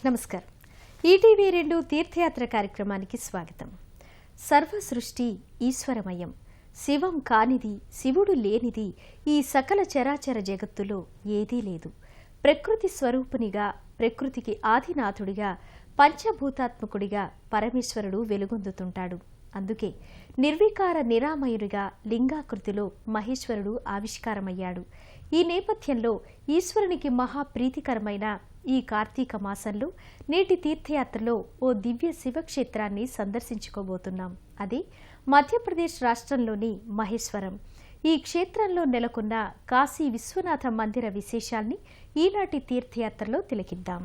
నమస్కారం. ఈటీవీ 2 తీర్థయాత్ర కార్యక్రమానికి స్వాగతం. సర్వ సృష్టి ఈశ్వరమయం, శివం కానిది శివుడు లేనిది ఈ సకల చరాచర జగత్తులో ఏదీ లేదు. ప్రకృతి స్వరూపునిగా, ప్రకృతికి ఆదినాథుడిగా, పంచభూతాత్మకుడిగా పరమేశ్వరుడు వెలుగొందుతుంటాడు. అందుకే నిర్వికార నిరామయుడిగా లింగాకృతిలో మహేశ్వరుడు ఆవిష్కారమయ్యాడు. ఈ నేపథ్యంలో ఈశ్వరునికి మహాప్రీతికరమైన ఈ కార్తీక మాసంలో నేటి తీర్థయాత్రలో ఓ దివ్య శివక్షేత్రాన్ని సందర్శించుకోబోతున్నాం. అది మధ్యప్రదేశ్ రాష్ట్రంలోని మహేశ్వరం. ఈ క్షేత్రంలో నెలకొన్న కాశీ విశ్వనాథ మందిర విశేషాల్ని ఈనాటి తీర్థయాత్రలో తిలకిద్దాం.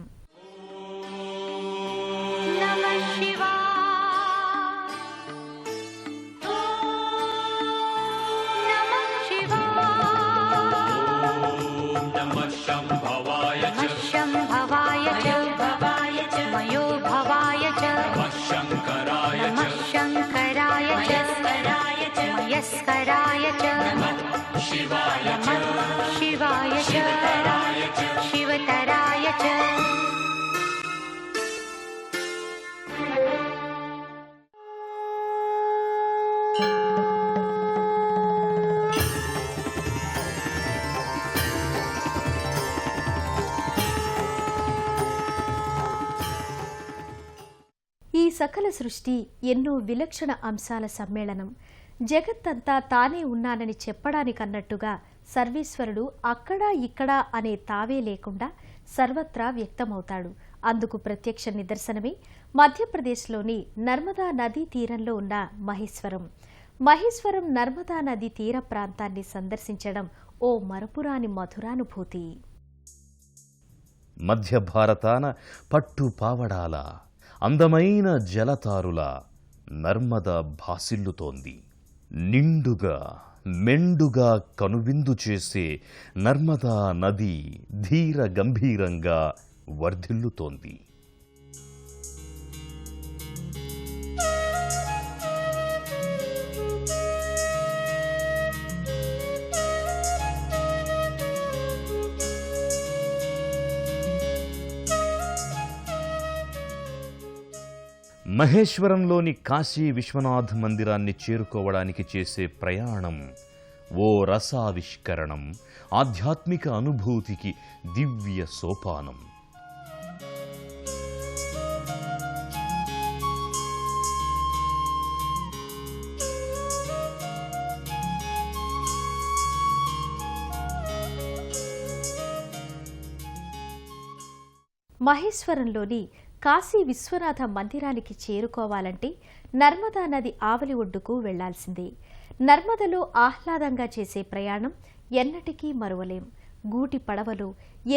ఈ సకల సృష్టి ఎన్నో విలక్షణ అంశాల సమ్మేళనం. జగత్తంతా తానే ఉన్నానని చెప్పడానికన్నట్టుగా సర్వేశ్వరుడు అక్కడా ఇక్కడా అనే తావే లేకుండా సర్వత్రా వ్యక్తమవుతాడు. అందుకు ప్రత్యక్ష నిదర్శనమే మధ్యప్రదేశ్లోని నర్మదా నదీ తీరంలో ఉన్న మహేశ్వరం. మహేశ్వరం నర్మదా నదీ తీర ప్రాంతాన్ని సందర్శించడం ఓ మరపురాని మధురానుభూతి. మధ్య భారతాన పట్టు పావడాల అందమైన జలతారుల నర్మద భాసిల్లుతోంది. నిండుగా మెండుగా కనువిందు చేసే నర్మదా నది ధీర గంభీరంగా వర్ధిల్లుతోంది. మహేశ్వరంలోని కాశీ విశ్వనాథ్ మందిరాన్ని చేరుకోవడానికి చేసే ప్రయాణం ఓ రసావిష్కరణం, ఆధ్యాత్మిక అనుభూతికి దివ్య సోపానం. మహేశ్వరంలోని కాశీ విశ్వనాథ మందిరానికి చేరుకోవాలంటే నర్మదా నది ఆవలి ఒడ్డుకు వెళ్లాల్సిందే. నర్మదలో ఆహ్లాదంగా చేసే ప్రయాణం ఎన్నటికీ మరువలేం. గూటి పడవలో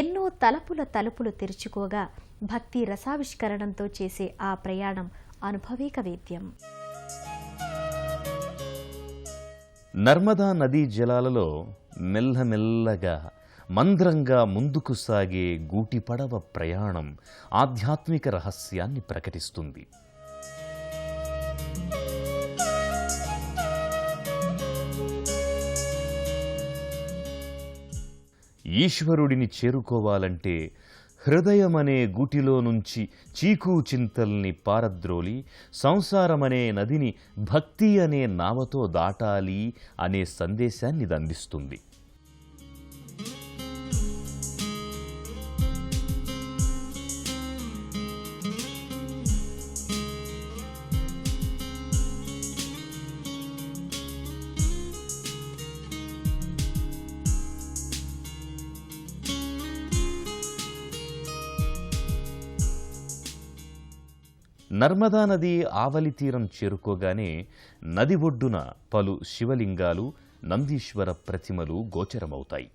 ఎన్నో తలుపులు తెరుచుకోగా భక్తి రసావిష్కరణంతో చేసే ఆ ప్రయాణం అనుభవేక వేద్యం. నర్మదా నదీ జలాలలో మెల్లమెల్లగా మంద్రంగా ముందుకు సాగే గూటిపడవ ప్రయాణం ఆధ్యాత్మిక రహస్యాన్ని ప్రకటిస్తుంది. ఈశ్వరుడిని చేరుకోవాలంటే హృదయమనే గూటిలో నుంచి చీకు చింతల్ని పారద్రోలి సంసారమనే నదిని భక్తి అనే నావతో దాటాలి అనే సందేశాన్ని అందిస్తుంది. నర్మదా నది ఆవలి తీరం చేరుకోగానే నది ఒడ్డున పలు శివలింగాలు, నందీశ్వర ప్రతిమలు గోచరమవుతాయి.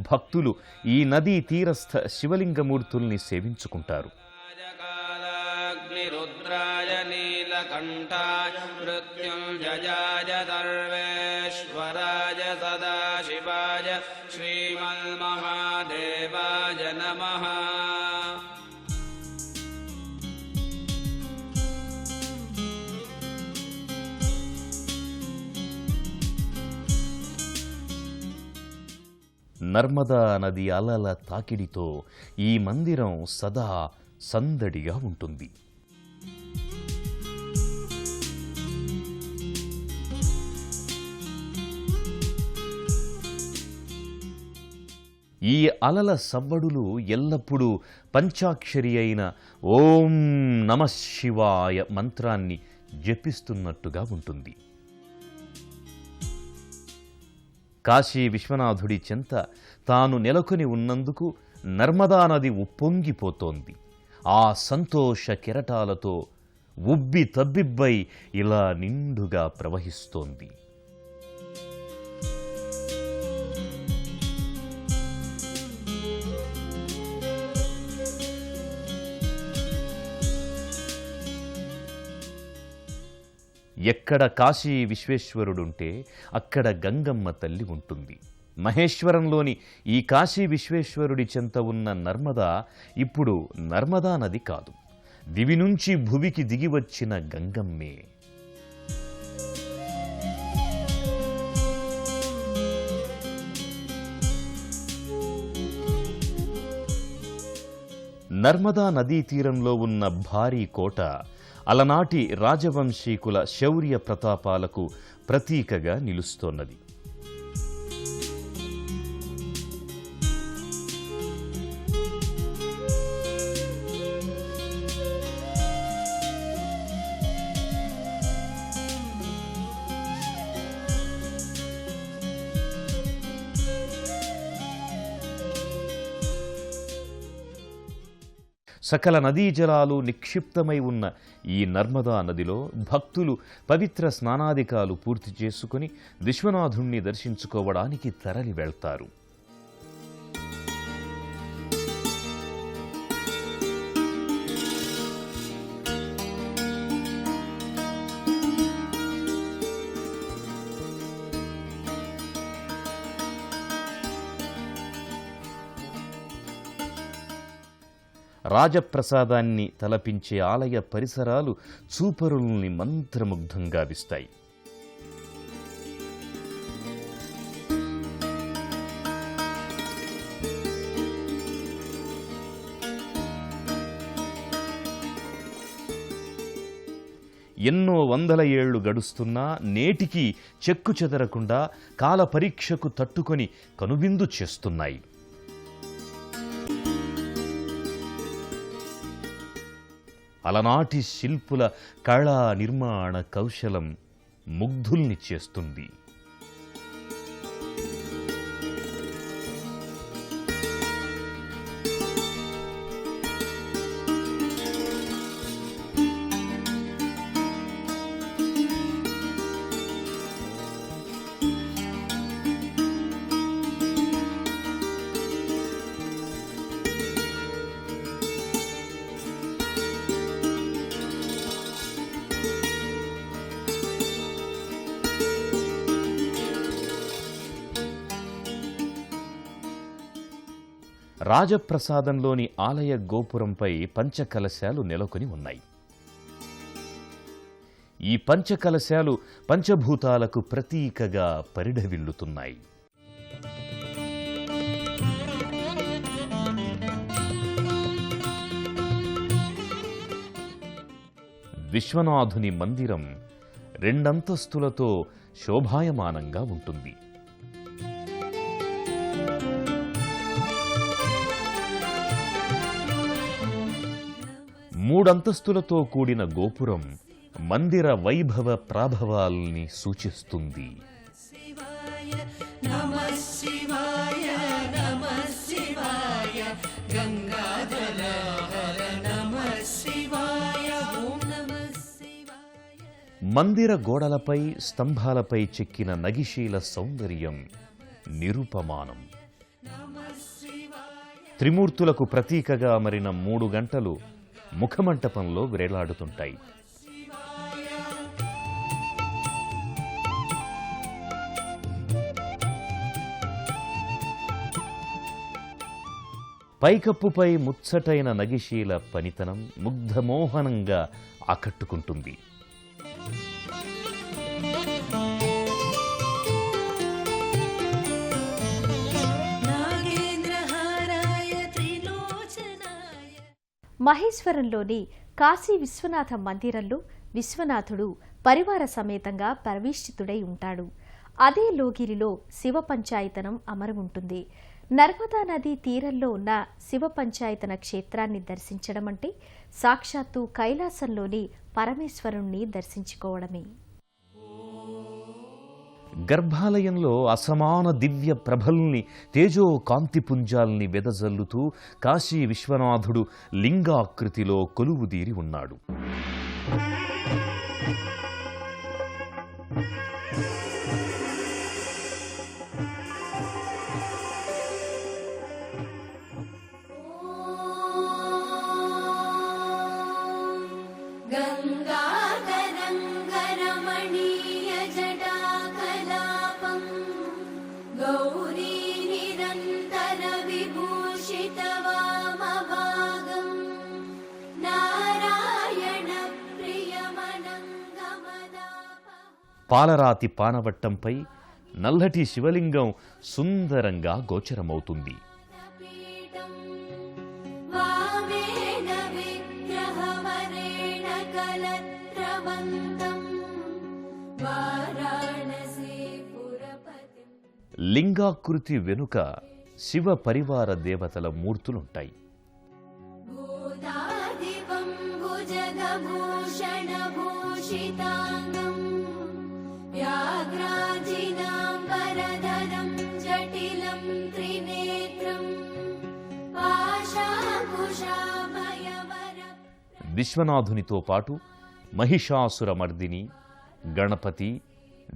భక్తులు ఈ నదీ తీరస్థ శివలింగమూర్తుల్ని సేవించుకుంటారు. కంఠాయ మృత్యుంజయాయ సర్వేశ్వరాయ సదాశివాయ శ్రీమన్మహాదేవాయ నమః. నర్మదా నది అలల తాకిడితో ఈ మందిరం సదా సందడిగా ఉంటుంది. ఈ అలల సవ్వడులు ఎల్లప్పుడూ పంచాక్షరి అయిన ఓం నమః శివాయ మంత్రాన్ని జపిస్తున్నట్టుగా ఉంటుంది. కాశీ విశ్వనాథుడి చెంత తాను నెలకొని ఉన్నందుకు నర్మదా నది ఉప్పొంగిపోతోంది. ఆ సంతోష కెరటాలతో ఉబ్బి తబ్బిబ్బై ఇలా నిండుగా ప్రవహిస్తోంది. ఎక్కడ కాశీ విశ్వేశ్వరుడుంటే అక్కడ గంగమ్మ తల్లి ఉంటుంది. మహేశ్వరంలోని ఈ కాశీ విశ్వేశ్వరుడి చెంత ఉన్న నర్మదా ఇప్పుడు నర్మదా నది కాదు, దివి నుంచి భువికి దిగివచ్చిన గంగమ్మే. నర్మదా నదీ తీరంలో ఉన్న భారీ కోట అలనాటి రాజవంశీకుల శౌర్య ప్రతాపాలకు ప్రతీకగా నిలుస్తోన్నది. సకల నదీ జలాలు నిక్షిప్తమై ఉన్న ఈ నర్మదా నదిలో భక్తులు పవిత్ర స్నానాదికాలు పూర్తి చేసుకుని విశ్వనాథుణ్ణి దర్శించుకోవడానికి తరలి వెళ్తారు. రాజప్రసాదాన్ని తలపించే ఆలయ పరిసరాలు చూపరుల్ని మంత్రముగ్ధంగా విస్తాయి. ఎన్నో వందల ఏళ్లు గడుస్తున్నా నేటికి చెక్కు చెదరకుండా కాల పరీక్షకు తట్టుకొని కనువిందు చేస్తున్నాయి. అలనాటి శిల్పుల కళా నిర్మాణ కౌశలం ముగ్ధుల్ని చేస్తుంది. రాజప్రసాదంలోని ఆలయ గోపురంపై పంచకలశాలు నెలకొని ఉన్నాయి. ఈ పంచకలశాలు పంచభూతాలకు ప్రతీకగా పరిఢవిల్లుతున్నాయి. విశ్వనాథుని మందిరం రెండంతస్తులతో శోభాయమానంగా ఉంటుంది. మూడంతస్తులతో కూడిన గోపురం మందిర వైభవ ప్రాభవాల్ని సూచిస్తుంది. మందిర గోడలపై స్తంభాలపై చెక్కిన నగిశీల సౌందర్యం నిరుపమానం. త్రిమూర్తులకు ప్రతీకగా అమరిన 3 గంటలు ముఖమంటపంలో వేలాడుతుంటాయి. పైకప్పుపై ముచ్చటైన నగిశీల పనితనం ముగ్ధమోహనంగా ఆకట్టుకుంటుంది. మహేశ్వరంలోని కాశీ విశ్వనాథ మందిరంలో విశ్వనాథుడు పరివార సమేతంగా పరివేష్టితుడై ఉంటాడు. అదే లోగిరిలో శివ పంచాయతనం అమరు ఉంటుంది. నర్మదా నదీ తీరంలో ఉన్న శివ పంచాయతన క్షేత్రాన్ని దర్శించడం అంటే సాక్షాత్తు కైలాసంలోని పరమేశ్వరుణ్ణి దర్శించుకోవడమే. గర్భాలయంలో అసమాన దివ్య ప్రభల్ని, తేజో కాంతిపుంజాల్ని వెదజల్లుతూ కాశీ విశ్వనాథుడు లింగాకృతిలో కొలువుదీరి ఉన్నాడు. పాలరాతి పానవట్టంపై నల్లటి శివలింగం సుందరంగా గోచరమవుతుంది. లింగాకృతి వెనుక శివ పరివార దేవతల మూర్తులుంటాయి. విశ్వనాథునితో పాటు మహిషాసురమర్దిని, గణపతి,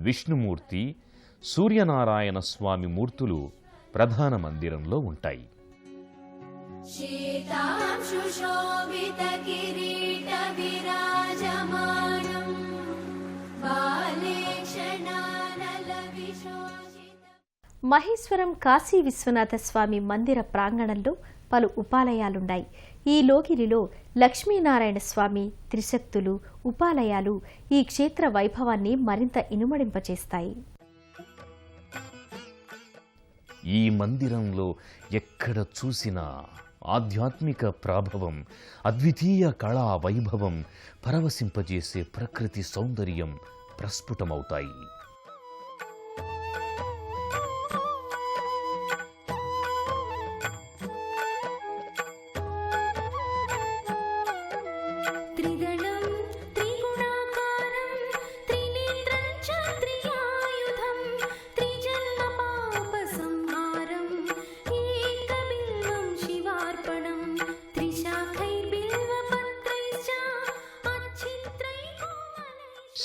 విష్ణుమూర్తి, సూర్యనారాయణ స్వామి మూర్తులు ప్రధాన మందిరంలో ఉంటాయి. మహేశ్వరం కాశీ విశ్వనాథ స్వామి మందిర ప్రాంగణంలో పలు ఉపాలయాలున్నాయి. ఈ లోగిరిలో లక్ష్మీనారాయణ స్వామి, త్రిశక్తులు, ఉపాలయాలు ఈ క్షేత్ర వైభవాన్ని మరింత ఇనుమడింపచేస్తాయి. ఈ మందిరంలో ఎక్కడ చూసినా ఆధ్యాత్మిక ప్రాభవం, అద్వితీయ కళా వైభవం, పరవశింపజేసే ప్రకృతి సౌందర్యం ప్రస్ఫుటమవుతాయి.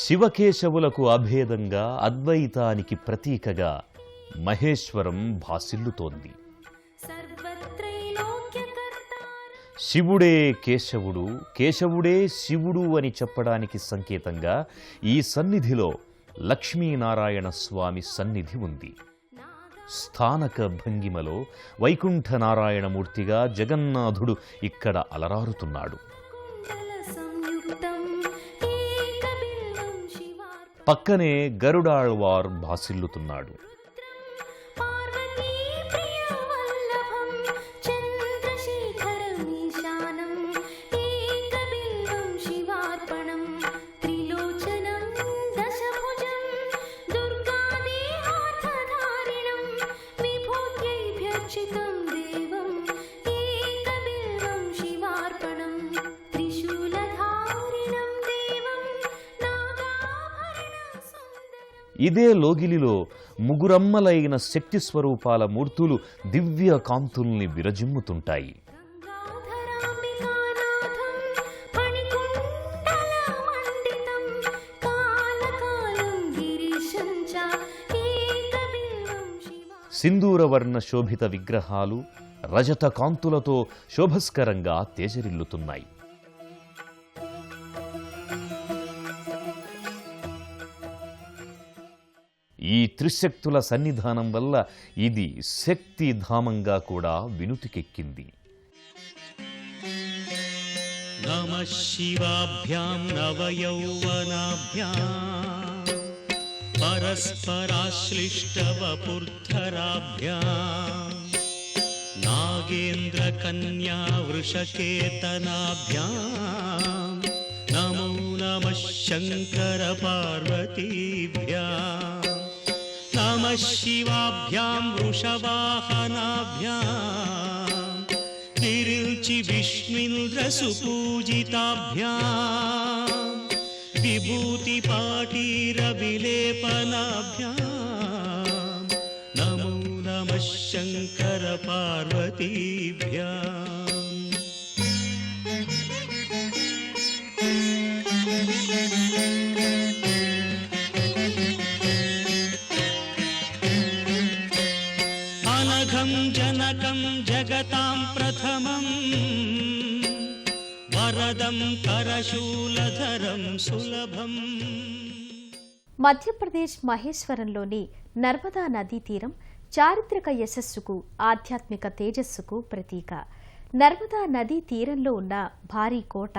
శివకేశవులకు అభేదంగా, అద్వైతానికి ప్రతీకగా మహేశ్వరం భాసిల్లుతోంది. శివుడే కేశవుడు, కేశవుడే శివుడు అని చెప్పడానికి సంకేతంగా ఈ సన్నిధిలో లక్ష్మీనారాయణ స్వామి సన్నిధి ఉంది. స్థానక భంగిమలో వైకుంఠ నారాయణమూర్తిగా జగన్నాథుడు ఇక్కడ అలరారుతున్నాడు. పక్కనే గరుడాళ్వార్ భాసిల్లుతున్నాడు. ఇదే లోగిలిలో ముగురమ్మలైన శక్తి స్వరూపాల మూర్తులు దివ్య కాంతుల్ని విరజిమ్ముతుంటాయి. సింధూరవర్ణ శోభిత విగ్రహాలు రజత కాంతులతో శోభస్కరంగా తేజరిల్లుతున్నాయి. ఈ త్రిశక్తుల సన్నిధానం వల్ల ఇది శక్తి ధామంగా కూడా వినుతికెక్కింది. నమః శివాభ్యాం నవయౌవనాభ్యాం పరస్పరాశ్లిష్టవపుర్ధరాభ్యాం नागेन्द्रकन्या वृषकेतनाभ्याम् नमो नमः शङ्करपार्वतीभ्याम् नमः शिवाभ्यां वृषवाहनाभ्याम् किरीचि विष्णुन्द्रसुपूजिताभ्याम् विभूतिपाटीरविलेपनाभ्याम् नमो नमः शङ्करपार्वतीभ्याम् अनघं जनकं जगतां प्रथमं वरदं करशूलधरं सुलभम् మధ్యప్రదేశ్ మహేశ్వరంలోని నర్మదా నదీ తీరం చారిత్రక యశస్సుకు ఆధ్యాత్మిక తేజస్సుకు ప్రతీక. నర్మదా నదీ తీరంలో ఉన్న భారీ కోట,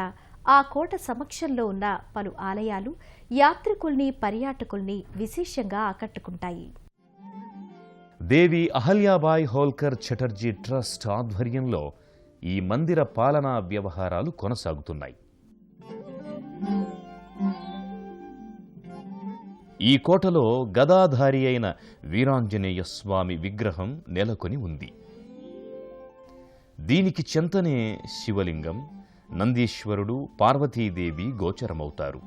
ఆ కోట సమక్షంలో ఉన్న పలు ఆలయాలు యాత్రికుల్ని, పర్యాటకుల్ని విశేషంగా ఆకట్టుకుంటాయి. దేవి అహల్యాబాయ్ హోల్కర్ చటర్జీ ట్రస్ట్ ఆధ్వర్యంలో ఈ మందిర పాలనా వ్యవహారాలు కొనసాగుతున్నాయి. ఈ కోటలో గదాధారి అయిన వీరాంజనేయ స్వామి విగ్రహం నెలకొని ఉంది. దీనికి చెంతనే శివలింగం, నందీశ్వరుడు, పార్వతీదేవి గోచరమవుతారు.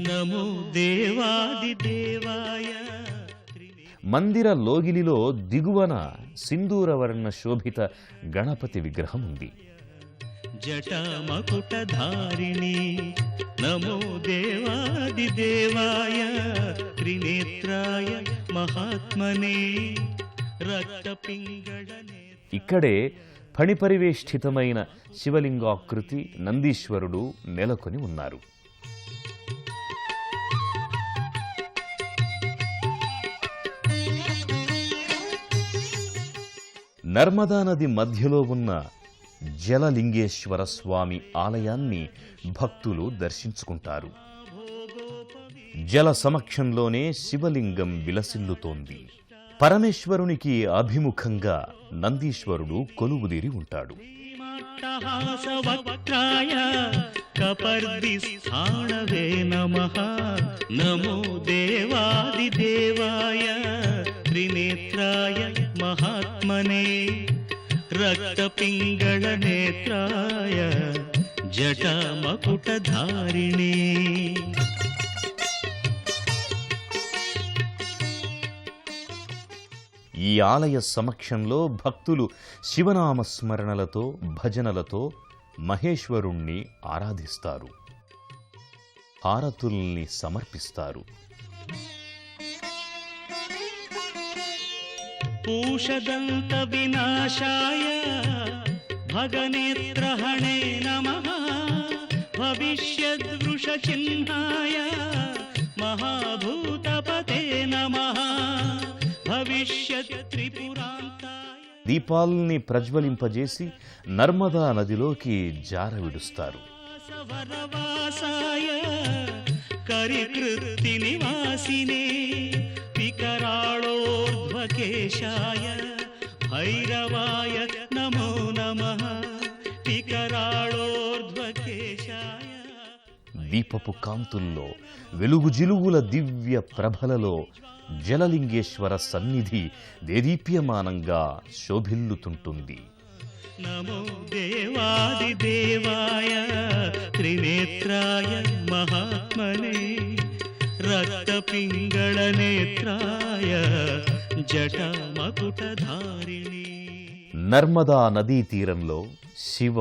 నమో దేవాదిదేవాయ. మందిర లోగిలిలో దిగువన సింధూరవర్ణ శోభిత గణపతి విగ్రహం ఉంది. జటామకుటధారిణి నమో దేవాదిదేవాయ త్రినేత్రాయ మహాత్మనే రక్తపింగళనే. ఇక్కడే ఫణిపరివేష్ఠితమైన శివలింగాకృతి నందీశ్వరుడు నెలకొని ఉన్నారు. నర్మదా నది మధ్యలో ఉన్న జలలింగేశ్వర స్వామి ఆలయాన్ని భక్తులు దర్శించుకుంటారు. జల సమక్షంలోనే శివలింగం విలసిల్లుతోంది. పరమేశ్వరునికి అభిముఖంగా నందీశ్వరుడు కొలువుదీరి ఉంటాడు. వక్త్రాయ కపర్దిస్థాణవే నమః నమో దేవాదిదేవాయ త్రినేత్రాయ మహాత్మనే రక్తపింగళనేత్రాయ జటామకుటధారిణే. ఈ ఆలయ సమక్షంలో భక్తులు శివనామస్మరణలతో, భజనలతో మహేశ్వరుణ్ణి ఆరాధిస్తారు, హారతుల్ని సమర్పిస్తారు. పూషదంత వినాశాయ భగనేత్రహణే నమః భవిష్యద్వృషచిహ్నాయ మహాభూతపతే నమః భవిష్యత్ త్రిపురాంతాయ. దీపాల్ని ప్రజ్వలింపజేసి నర్మదా నదిలోకి జారవిడుస్తారు. వరవాసాయ కరికృత్తి నివాసినే వికరాళోర్ధ్వకేశాయ భైరవాయ నమో నమః వికరాళోర్ధ్వకేశాయ. దీపపు కాంతుల్లో, వెలుగు జిలుగుల దివ్య ప్రభలలో జలలింగేశ్వర సన్నిధి దేదీప్యమానంగా శోభిల్లుతుంటుంది. నమో దేవాదిదేవాయ త్రినేత్రాయ మహాత్మనే రక్తపింగళనేత్రాయ జటామకుటధారిణి. నర్మదా నదీ తీరంలో శివ,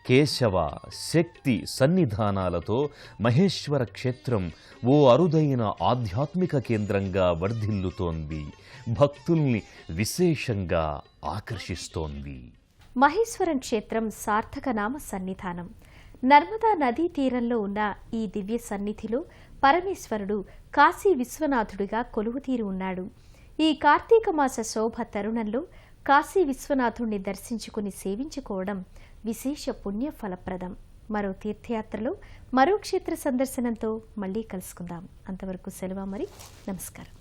కేశవ, శక్తి సన్నిధానాలతో మహేశ్వర క్షేత్రం ఓ అరుదైన ఆధ్యాత్మిక కేంద్రంగా వర్ధిల్లుతోంది, భక్తుల్ని విశేషంగా ఆకర్షిస్తోంది. మహేశ్వరం క్షేత్రం సార్థకనామ సన్నిధానం. నర్మదా నదీ తీరంలో ఉన్న ఈ దివ్య సన్నిధిలో పరమేశ్వరుడు కాశీ విశ్వనాథుడిగా కొలువుతీరి ఉన్నాడు. ఈ కార్తీక మాస శోభ తరుణంలో కాశీ విశ్వనాథుణ్ణి దర్శించుకుని సేవించుకోవడం విశేష పుణ్య ఫలప్రదం. మరో తీర్థయాత్రలో మరో క్షేత్ర సందర్శనంతో మళ్ళీ కలుసుకుందాం. అంతవరకు సెలవు మరి. నమస్కారం.